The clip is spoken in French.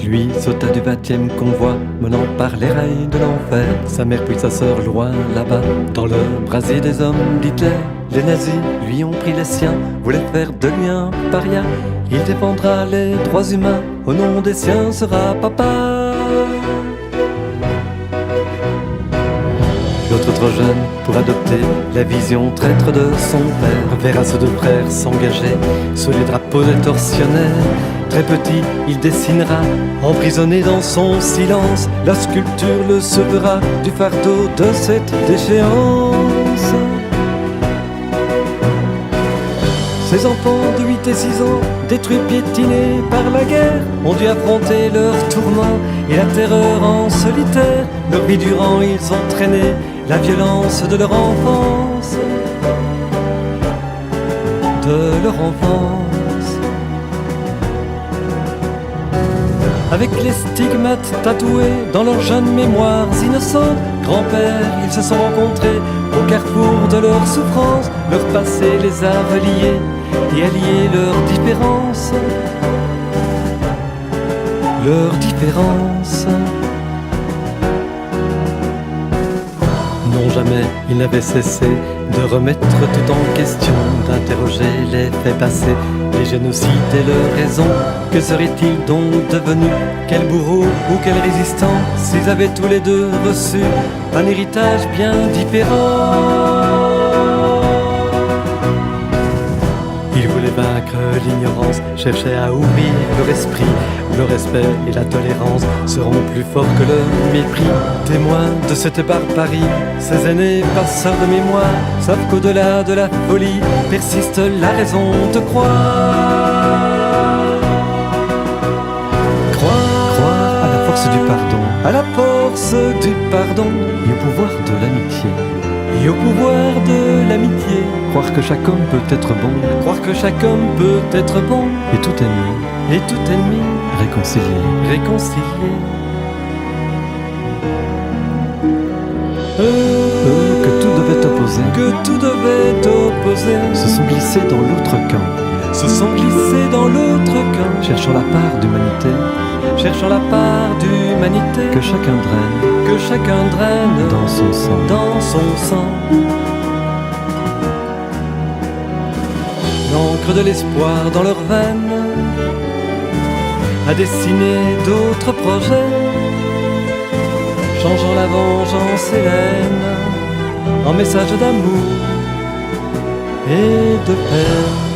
Lui sauta du 20e convoi, menant par les rails de l'enfer sa mère puis sa sœur loin là-bas, dans le brasier des hommes d'Hitler. Les nazis lui ont pris les siens, voulaient faire de lui un paria. Il défendra les droits humains, au nom des siens sera papa. L'autre trop jeune pour adopter la vision traître de son père, verra ses deux frères s'engager sous les drapeaux des tortionnaires. Très petit, il dessinera, emprisonné dans son silence, la sculpture le sauvera du fardeau de cette déchéance. Ces enfants de 8 et 6 ans, détruits, piétinés par la guerre, ont dû affronter leurs tourments et la terreur en solitaire. Leur vie durant, ils ont traîné la violence de leur enfance, de leur enfance. Avec les stigmates tatoués dans leurs jeunes mémoires innocentes, grand-père, ils se sont rencontrés au carrefour de leur souffrance. Leur passé les a reliés et alliés leurs différences. Leurs différences. Non, jamais ils n'avaient cessé de remettre tout en question, d'interroger les faits passés, les génocides et leurs raisons. Que serait-il donc devenu? Quel bourreau ou quel résistant, s'ils avaient tous les deux reçu un héritage bien différent? Ils voulaient vaincre l'ignorance, cherchaient à ouvrir leur esprit, où le respect et la tolérance seront plus forts que le mépris. Témoins de cette barbarie, ces aînés passeurs de mémoire savent qu'au-delà de la folie persiste la raison de croire. Croire à la force du pardon, à la force du pardon et au pouvoir de l'amitié. Et au pouvoir de l'amitié, croire que chaque homme peut être bon, croire que chaque homme peut être bon, et tout ennemi, réconcilié, réconcilié. Que tout devait opposer, que tout devait opposer, se sont glissés dans l'autre camp, se sont glissés dans l'autre camp, cherchant la part d'humanité, cherchant la part d'humanité que chacun draine dans son sang, dans son sang. L'encre de l'espoir dans leurs veines a dessiné d'autres projets, changeant la vengeance et l'aine en message d'amour et de paix.